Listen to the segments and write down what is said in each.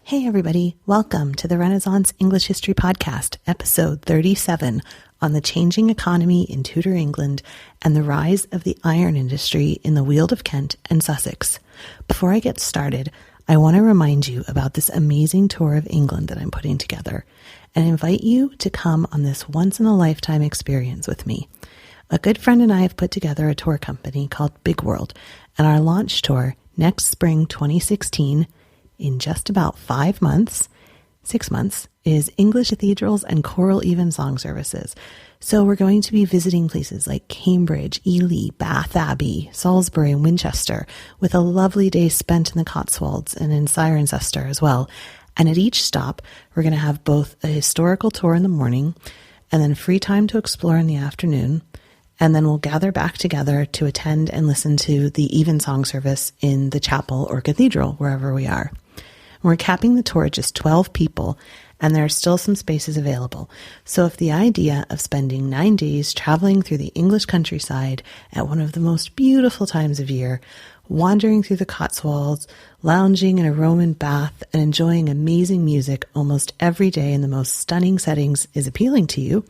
Hey everybody, welcome to the Renaissance English History Podcast, episode 37 on the changing economy in Tudor England and the rise of the iron industry in the Weald of Kent and Sussex. Before I get started, I want to remind you about this amazing tour of England that I'm putting together and invite you to come on this once-in-a-lifetime experience with me. A good friend and I have put together a tour company called Big World, and our launch tour next spring 2016 in just about 6 months, is English cathedrals and choral evensong services. So we're going to be visiting places like Cambridge, Ely, Bath Abbey, Salisbury, and Winchester, with a lovely day spent in the Cotswolds and in Cirencester as well. And at each stop, we're going to have both a historical tour in the morning and then free time to explore in the afternoon. And then we'll gather back together to attend and listen to the evensong service in the chapel or cathedral, wherever we are. We're capping the tour at just 12 people, and there are still some spaces available. So if the idea of spending 9 days traveling through the English countryside at one of the most beautiful times of year, wandering through the Cotswolds, lounging in a Roman bath, and enjoying amazing music almost every day in the most stunning settings is appealing to you,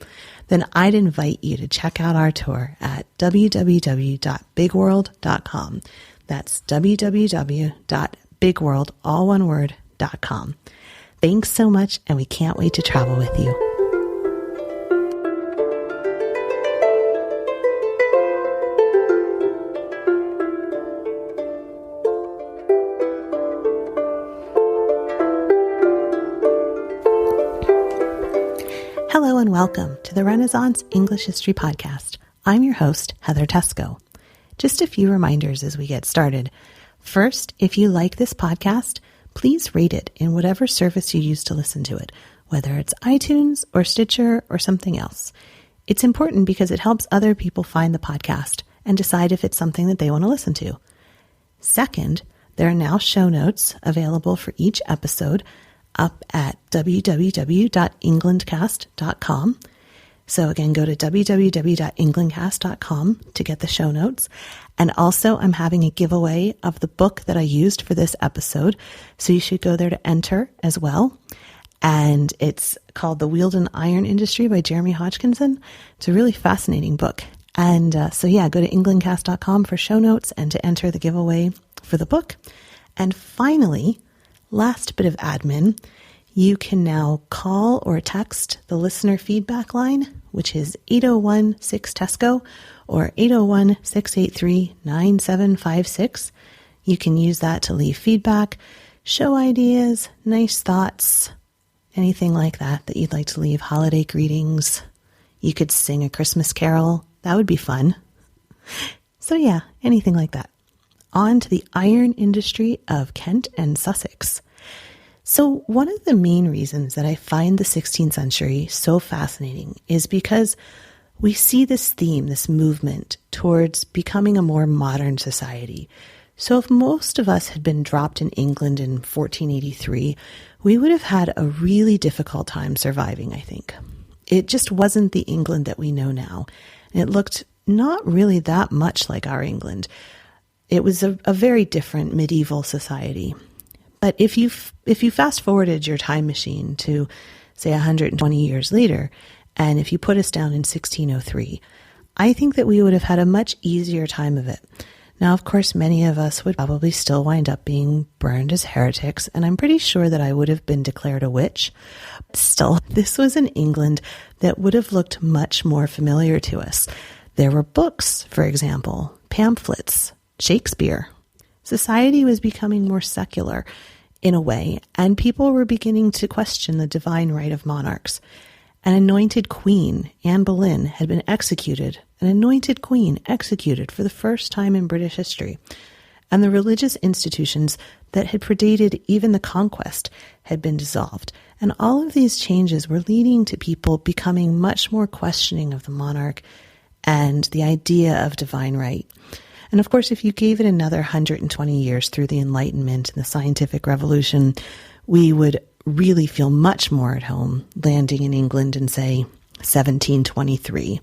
then I'd invite you to check out our tour at www.bigworld.com. That's www.bigworld, all one word, .com. Thanks so much, and we can't wait to travel with you. Hello and welcome to the Renaissance English History Podcast. I'm your host, Heather Tesco. Just a few reminders as we get started. First, if you like this podcast, please rate it in whatever service you use to listen to it, whether it's iTunes or Stitcher or something else. It's important because it helps other people find the podcast and decide if it's something that they want to listen to. Second, there are now show notes available for each episode up at www.englandcast.com. So again, go to www.englandcast.com to get the show notes. And also, I'm having a giveaway of the book that I used for this episode. So you should go there to enter as well. And it's called The Weald and Iron Industry by Jeremy Hodgkinson. It's a really fascinating book. And go to englandcast.com for show notes and to enter the giveaway for the book. And finally, last bit of admin, you can now call or text the listener feedback line, which is 801-6-TESCO or 801-683-9756. You can use that to leave feedback, show ideas, nice thoughts, anything like that you'd like to leave, holiday greetings. You could sing a Christmas carol. That would be fun. So yeah, anything like that. On to the iron industry of Kent and Sussex. So one of the main reasons that I find the 16th century so fascinating is because we see this theme, this movement towards becoming a more modern society. So if most of us had been dropped in England in 1483, we would have had a really difficult time surviving, I think. It just wasn't the England that we know now. And it looked not really that much like our England. It was a very different medieval society. But if you fast forwarded your time machine to, say, 120 years later, and if you put us down in 1603, I think that we would have had a much easier time of it. Now, of course, many of us would probably still wind up being burned as heretics, and I'm pretty sure that I would have been declared a witch. Still, this was an England that would have looked much more familiar to us. There were books, for example, pamphlets, Shakespeare. Society was becoming more secular in a way, and people were beginning to question the divine right of monarchs. An anointed queen, Anne Boleyn, had been executed, an anointed queen executed for the first time in British history. And the religious institutions that had predated even the conquest had been dissolved. And all of these changes were leading to people becoming much more questioning of the monarch and the idea of divine right. And of course, if you gave it another 120 years through the Enlightenment and the scientific revolution, we would really feel much more at home landing in England in, say, 1723.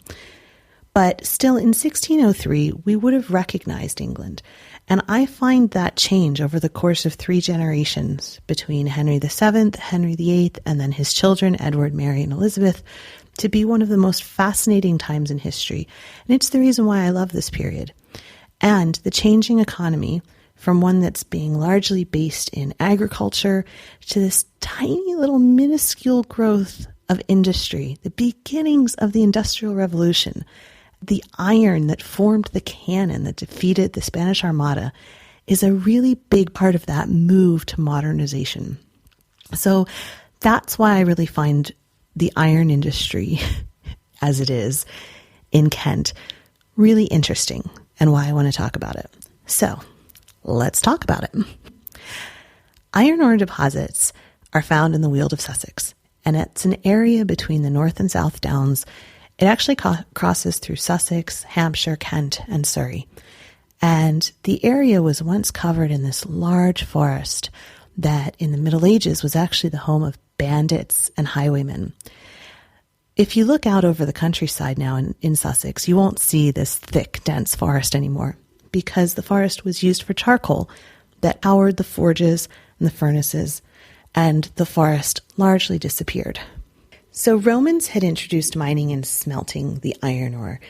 But still, in 1603, we would have recognized England. And I find that change over the course of 3 generations between Henry VII, Henry VIII, and then his children, Edward, Mary, and Elizabeth, to be one of the most fascinating times in history. And it's the reason why I love this period. And the changing economy, from one that's being largely based in agriculture to this tiny little minuscule growth of industry, the beginnings of the Industrial Revolution, the iron that formed the cannon that defeated the Spanish Armada, is a really big part of that move to modernization. So that's why I really find the iron industry, as it is in Kent, really interesting, and why I want to talk about it. So let's talk about it. Iron ore deposits are found in the Weald of Sussex, and it's an area between the North and South Downs. It actually crosses through Sussex, Hampshire, Kent, and Surrey. And the area was once covered in this large forest that in the Middle Ages was actually the home of bandits and highwaymen. If you look out over the countryside now in Sussex, you won't see this thick, dense forest anymore, because the forest was used for charcoal that powered the forges and the furnaces, and the forest largely disappeared. So Romans had introduced mining and smelting the iron ore,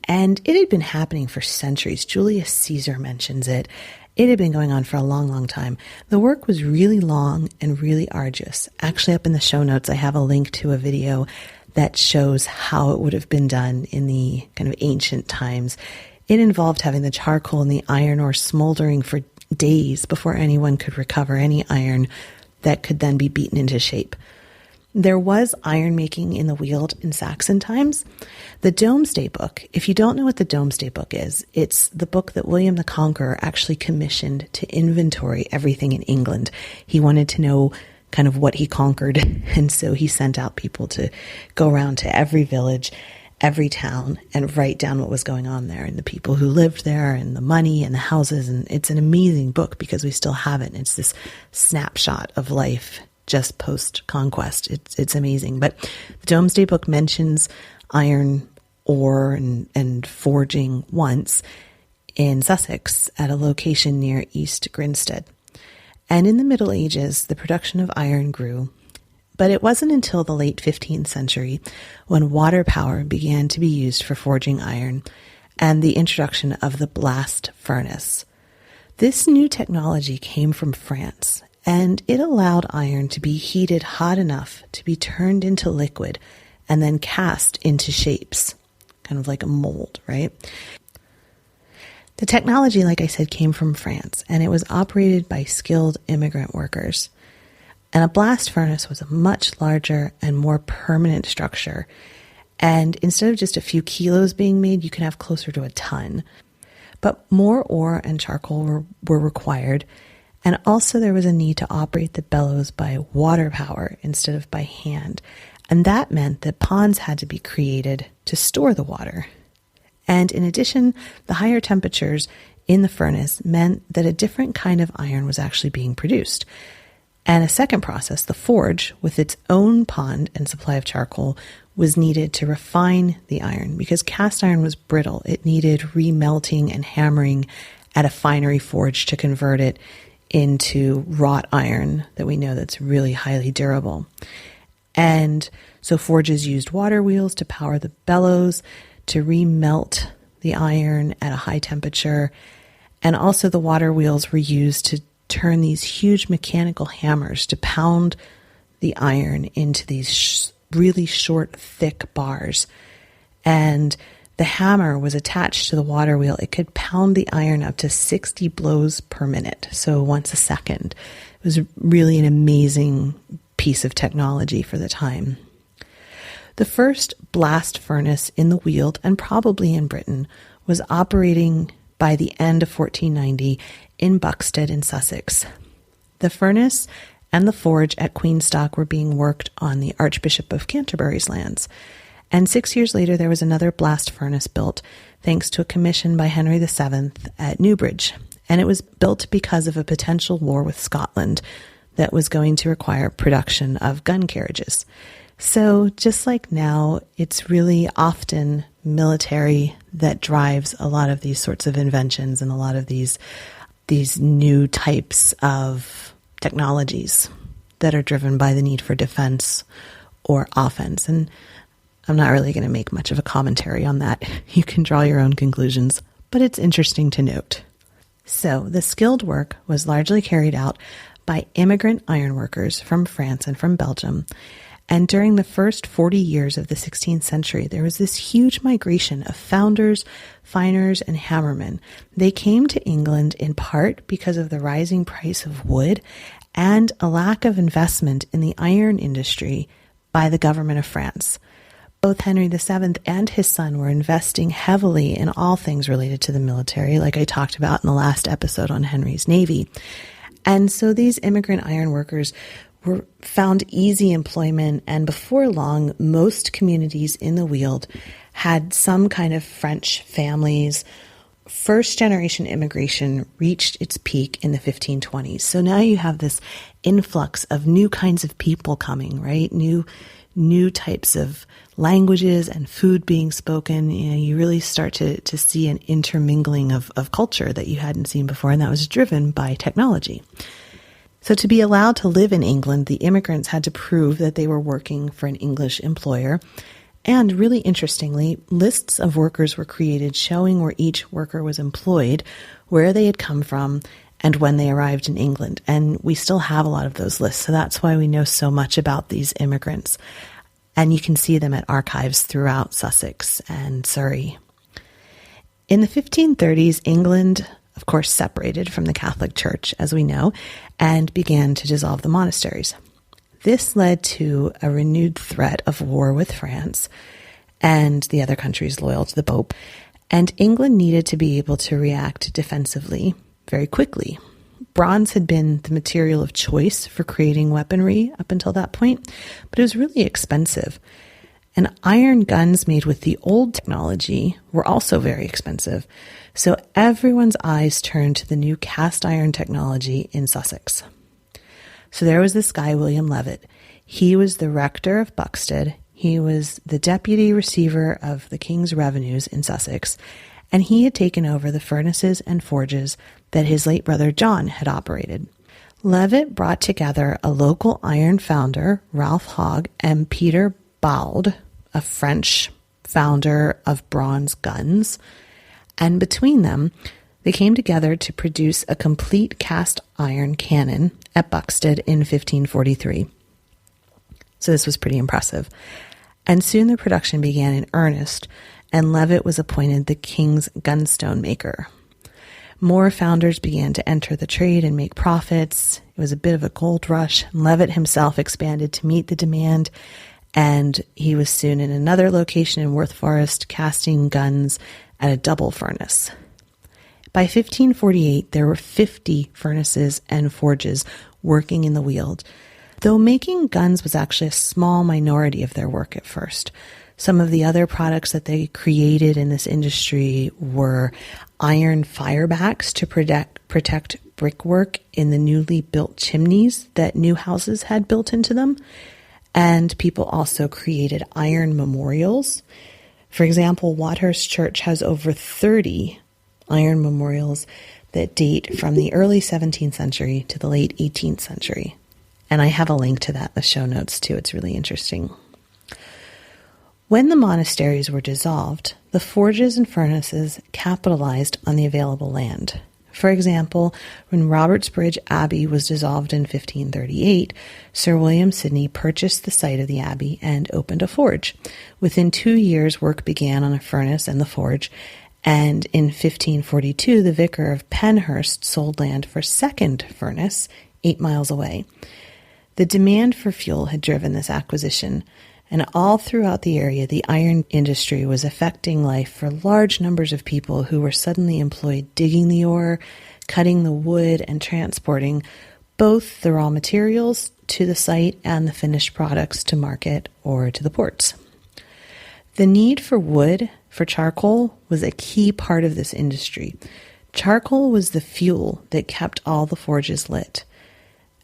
and it had been happening for centuries. Julius Caesar mentions it. It had been going on for a long, long time. The work was really long and really arduous. Actually, up in the show notes, I have a link to a video that shows how it would have been done in the kind of ancient times. It involved having the charcoal and the iron ore smoldering for days before anyone could recover any iron that could then be beaten into shape. There was iron making in the Weald in Saxon times. The Domesday Book, if you don't know what the Domesday Book is, it's the book that William the Conqueror actually commissioned to inventory everything in England. He wanted to know kind of what he conquered, and so he sent out people to go around to every village, every town, and write down what was going on there and the people who lived there and the money and the houses. And it's an amazing book because we still have it. It's this snapshot of life just post-conquest. It's amazing. But the Domesday Book mentions iron ore and forging once in Sussex at a location near East Grinstead. And in the Middle Ages, the production of iron grew, but it wasn't until the late 15th century when water power began to be used for forging iron and the introduction of the blast furnace. This new technology came from France, and it allowed iron to be heated hot enough to be turned into liquid and then cast into shapes, kind of like a mold, right? The technology, like I said, came from France, and it was operated by skilled immigrant workers. And a blast furnace was a much larger and more permanent structure. And instead of just a few kilos being made, you could have closer to a ton. But more ore and charcoal were required. And also there was a need to operate the bellows by water power instead of by hand. And that meant that ponds had to be created to store the water. And in addition, the higher temperatures in the furnace meant that a different kind of iron was actually being produced. And a second process, the forge, with its own pond and supply of charcoal, was needed to refine the iron because cast iron was brittle. It needed remelting and hammering at a finery forge to convert it into wrought iron that we know that's really highly durable. And so forges used water wheels to power the bellows, to remelt the iron at a high temperature. And also the water wheels were used to turn these huge mechanical hammers to pound the iron into these really short, thick bars. And the hammer was attached to the water wheel. It could pound the iron up to 60 blows per minute, so once a second. It was really an amazing piece of technology for the time. The first blast furnace in the Weald, and probably in Britain, was operating by the end of 1490 in Buxted in Sussex. The furnace and the forge at Queenstock were being worked on the Archbishop of Canterbury's lands. And 6 years later, there was another blast furnace built, thanks to a commission by Henry VII at Newbridge. And it was built because of a potential war with Scotland that was going to require production of gun carriages. So just like now, it's really often military that drives a lot of these sorts of inventions and a lot of these these new types of technologies that are driven by the need for defense or offense. And I'm not really going to make much of a commentary on that. You can draw your own conclusions, but it's interesting to note. So the skilled work was largely carried out by immigrant ironworkers from France and from Belgium. And during the first 40 years of the 16th century, there was this huge migration of founders, finers, and hammermen. They came to England in part because of the rising price of wood and a lack of investment in the iron industry by the government of France. Both Henry VII and his son were investing heavily in all things related to the military, like I talked about in the last episode on Henry's Navy. And so these immigrant iron workers were found easy employment, and before long, most communities in the Weald had some kind of French families. First-generation immigration reached its peak in the 1520s. So now you have this influx of new kinds of people coming, right? New types of languages and food being spoken. You really start to see an intermingling of culture that you hadn't seen before, and that was driven by technology. So to be allowed to live in England, the immigrants had to prove that they were working for an English employer. And really interestingly, lists of workers were created showing where each worker was employed, where they had come from, and when they arrived in England. And we still have a lot of those lists, so that's why we know so much about these immigrants. And you can see them at archives throughout Sussex and Surrey. In the 1530s, England, of course, separated from the Catholic Church, as we know, and began to dissolve the monasteries. This led to a renewed threat of war with France and the other countries loyal to the Pope, and England needed to be able to react defensively very quickly. Bronze had been the material of choice for creating weaponry up until that point, but it was really expensive. And iron guns made with the old technology were also very expensive. So everyone's eyes turned to the new cast iron technology in Sussex. So there was this guy, William Levitt. He was the rector of Buxted. He was the deputy receiver of the king's revenues in Sussex, and he had taken over the furnaces and forges that his late brother John had operated. Levitt brought together a local iron founder, Ralph Hogg, and Peter Bauld, a French founder of bronze guns, and between them, they came together to produce a complete cast iron cannon at Buxted in 1543. So this was pretty impressive. And soon the production began in earnest, and Levitt was appointed the king's gunstone maker. More founders began to enter the trade and make profits. It was a bit of a gold rush. Levitt himself expanded to meet the demand, and he was soon in another location in Worth Forest casting guns at a double furnace. By 1548, there were 50 furnaces and forges working in the Weald, though making guns was actually a small minority of their work at first. Some of the other products that they created in this industry were iron firebacks to protect brickwork in the newly built chimneys that new houses had built into them. And people also created iron memorials. For example, Wadhurst Church has over 30 iron memorials that date from the early 17th century to the late 18th century. And I have a link to that in the show notes too. It's really interesting. When the monasteries were dissolved, the forges and furnaces capitalized on the available land. For example, when Robertsbridge Abbey was dissolved in 1538, Sir William Sidney purchased the site of the abbey and opened a forge. Within 2 years, work began on a furnace and the forge, and in 1542, the vicar of Penhurst sold land for a second furnace 8 miles away. The demand for fuel had driven this acquisition, and all throughout the area, the iron industry was affecting life for large numbers of people who were suddenly employed digging the ore, cutting the wood, and transporting both the raw materials to the site and the finished products to market or to the ports. The need for wood, for charcoal, was a key part of this industry. Charcoal was the fuel that kept all the forges lit.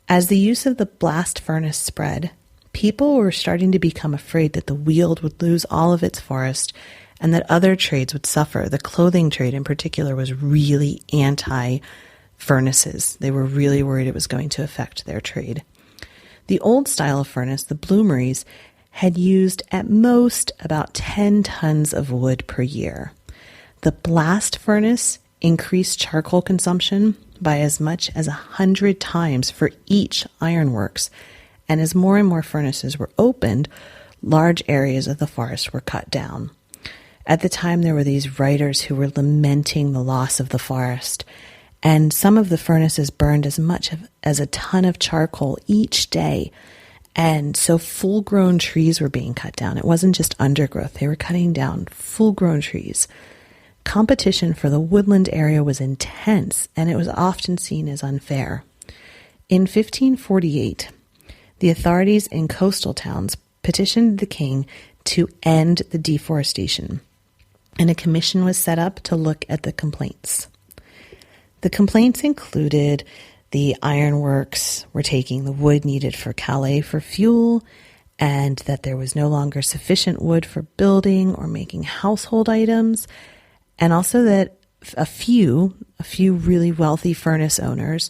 As the use of the blast furnace spread, people were starting to become afraid that the Weald would lose all of its forest and that other trades would suffer. The clothing trade in particular was really anti furnaces. They were really worried it was going to affect their trade. The old style of furnace, the bloomeries, had used at most about 10 tons of wood per year. The blast furnace increased charcoal consumption by as much as 100 times for each ironworks, and as more and more furnaces were opened, large areas of the forest were cut down. At the time, there were these writers who were lamenting the loss of the forest, and some of the furnaces burned as much as a ton of charcoal each day. And so full-grown trees were being cut down. It wasn't just undergrowth. They were cutting down full-grown trees. Competition for the woodland area was intense, and it was often seen as unfair. In 1548, the authorities in coastal towns petitioned the king to end the deforestation, and a commission was set up to look at the complaints. The complaints included the ironworks were taking the wood needed for Calais for fuel, and that there was no longer sufficient wood for building or making household items, and also that a few really wealthy furnace owners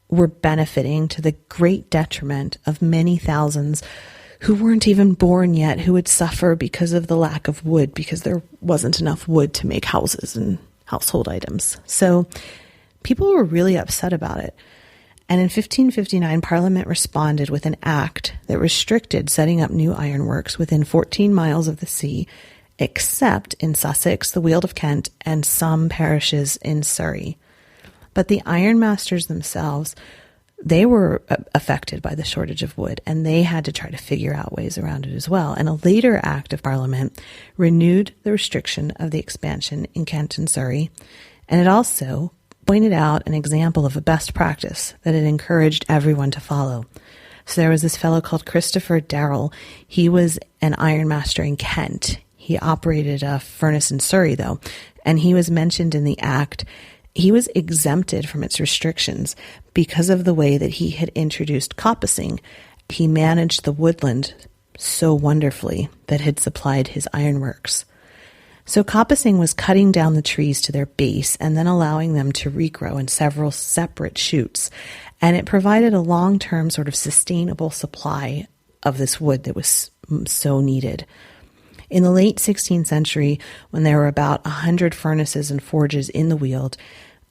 were benefiting to the great detriment of many thousands who weren't even born yet, who would suffer because of the lack of wood, because there wasn't enough wood to make houses and household items. So people were really upset about it. And in 1559, Parliament responded with an act that restricted setting up new ironworks within 14 miles of the sea, except in Sussex, the Weald of Kent, and some parishes in Surrey. But the ironmasters themselves, they were affected by the shortage of wood, and they had to try to figure out ways around it as well. And a later act of Parliament renewed the restriction of the expansion in Kent and Surrey, and it also pointed out an example of a best practice that it encouraged everyone to follow. So there was this fellow called Christopher Darrell. He was an ironmaster in Kent. He operated a furnace in Surrey, though, and he was mentioned in the act. He was exempted from its restrictions because of the way that he had introduced coppicing. He managed the woodland so wonderfully that had supplied his ironworks. So coppicing was cutting down the trees to their base and then allowing them to regrow in several separate shoots. And it provided a long-term sort of sustainable supply of this wood that was so needed. In the late 16th century, when there were about 100 furnaces and forges in the Weald,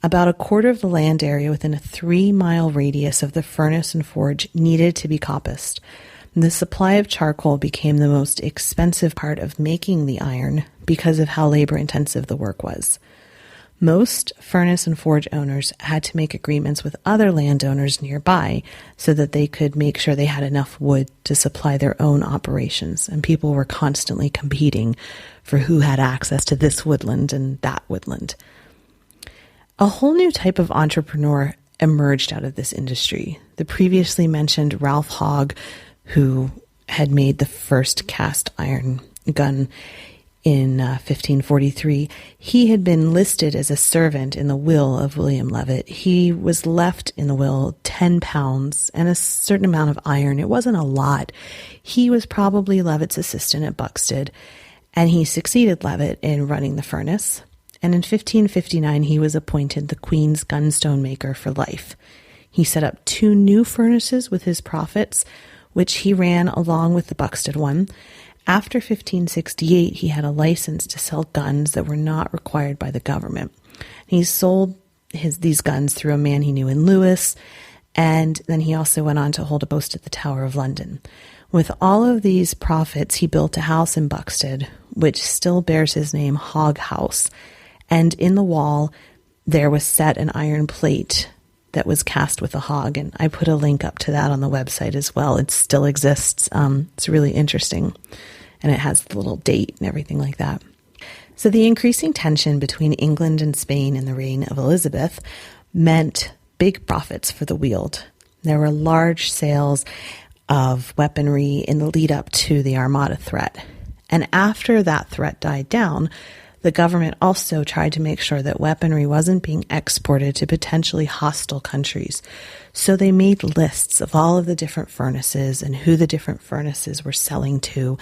about a quarter of the land area within a 3-mile radius of the furnace and forge needed to be coppiced. The supply of charcoal became the most expensive part of making the iron because of how labor-intensive the work was. Most furnace and forge owners had to make agreements with other landowners nearby so that they could make sure they had enough wood to supply their own operations, and people were constantly competing for who had access to this woodland and that woodland. A whole new type of entrepreneur emerged out of this industry. The previously mentioned Ralph Hogg, who had made the first cast iron gun in 1543, he had been listed as a servant in the will of William Levitt. He was left in the will 10 pounds and a certain amount of iron. It wasn't a lot. He was probably Levitt's assistant at Buxted, and he succeeded Levitt in running the furnace. And in 1559, he was appointed the Queen's gunstone maker for life. He set up 2 new furnaces with his profits, which he ran along with the Buxted one. After 1568, he had a license to sell guns that were not required by the government. He sold these guns through a man he knew in Lewis, and then he also went on to hold a post at the Tower of London. With all of these profits, he built a house in Buxted, which still bears his name, Hogg House. And in the wall, there was set an iron plate that was cast with a hog, and I put a link up to that on the website as well. It still exists. It's really interesting, and it has the little date and everything like that. So the increasing tension between England and Spain in the reign of Elizabeth meant big profits for the Weald. There were large sales of weaponry in the lead up to the Armada threat. And after that threat died down, the government also tried to make sure that weaponry wasn't being exported to potentially hostile countries. So they made lists of all of the different furnaces and who the different furnaces were selling to.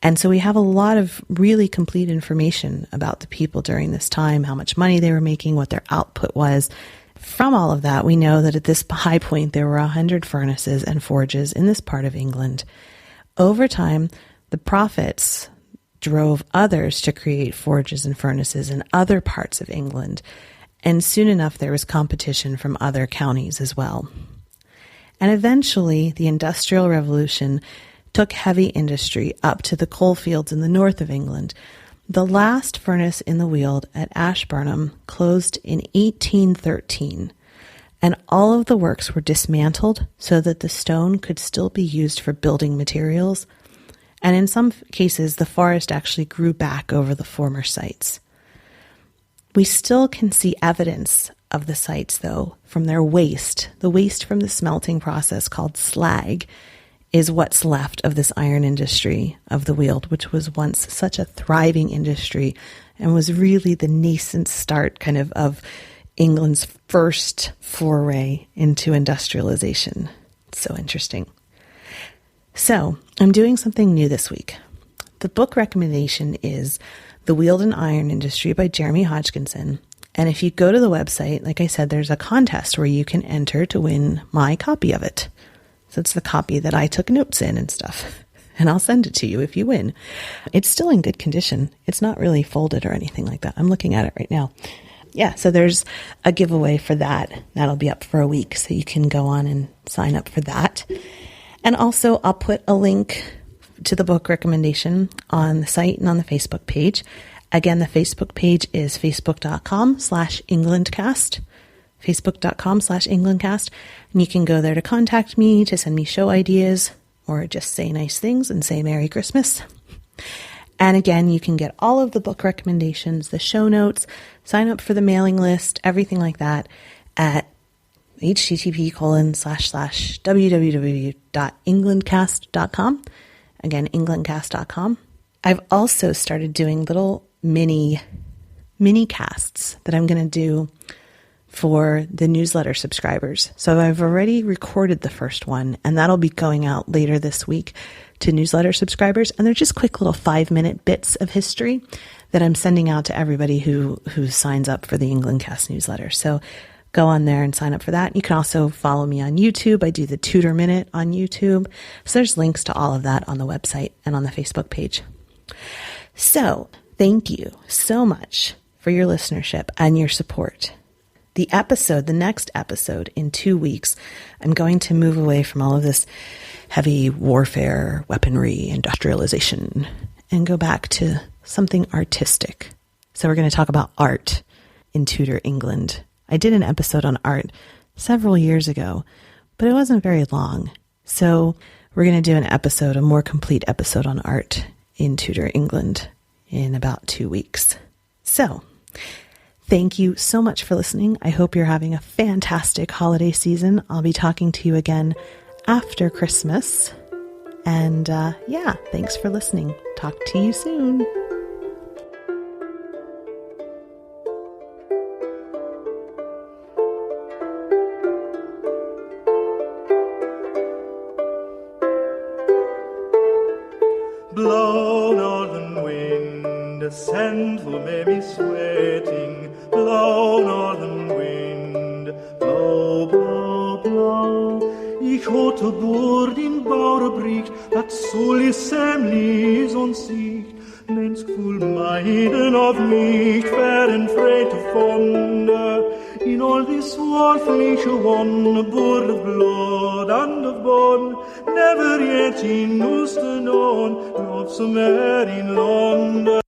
And so we have a lot of really complete information about the people during this time, how much money they were making, what their output was. From all of that, we know that at this high point, there were 100 furnaces and forges in this part of England. Over time, the profits drove others to create forges and furnaces in other parts of England. And soon enough, there was competition from other counties as well. And eventually, the Industrial Revolution took heavy industry up to the coal fields in the north of England. The last furnace in the Weald at Ashburnham closed in 1813, and all of the works were dismantled so that the stone could still be used for building materials. And in some cases, the forest actually grew back over the former sites. We still can see evidence of the sites, though, from their waste. The waste from the smelting process, called slag, is what's left of this iron industry of the Weald, which was once such a thriving industry and was really the nascent start of England's first foray into industrialization. It's so interesting. So I'm doing something new this week. The book recommendation is The Weald and Iron Industry by Jeremy Hodgkinson. And if you go to the website, like I said, there's a contest where you can enter to win my copy of it. So it's the copy that I took notes in and stuff. And I'll send it to you if you win. It's still in good condition. It's not really folded or anything like that. I'm looking at it right now. Yeah, so there's a giveaway for that. That'll be up for a week, so you can go on and sign up for that. And also, I'll put a link to the book recommendation on the site and on the Facebook page. Again, the Facebook page is facebook.com/EnglandCast. Facebook.com/EnglandCast. And you can go there to contact me, to send me show ideas, or just say nice things and say Merry Christmas. And again, you can get all of the book recommendations, the show notes, sign up for the mailing list, everything like that at http://www.englandcast.com. Again, englandcast.com. I've also started doing little mini casts that I'm going to do for the newsletter subscribers. So I've already recorded the first one, and that'll be going out later this week to newsletter subscribers. And they're just quick little 5-minute bits of history that I'm sending out to everybody who signs up for the Englandcast newsletter. So go on there and sign up for that. You can also follow me on YouTube. I do the Tudor Minute on YouTube. So there's links to all of that on the website and on the Facebook page. So thank you so much for your listenership and your support. The next episode in 2 weeks, I'm going to move away from all of this heavy warfare, weaponry, industrialization, and go back to something artistic. So we're going to talk about art in Tudor England. I did an episode on art several years ago, but it wasn't very long. So we're going to do a more complete episode on art in Tudor England in about 2 weeks. So thank you so much for listening. I hope you're having a fantastic holiday season. I'll be talking to you again after Christmas. And thanks for listening. Talk to you soon. Blow, northern wind, send for me sweating. Blow, northern wind, blow, blow, blow. Ich hatte Bord in Bauerbricht, dat soll ich semlis und sicht. Mens gevoel meiden of mich, fair and freight of wonder. In all this worldliche wonder, Bord of blood and of bone, never yet in Uster known, love so mer in London.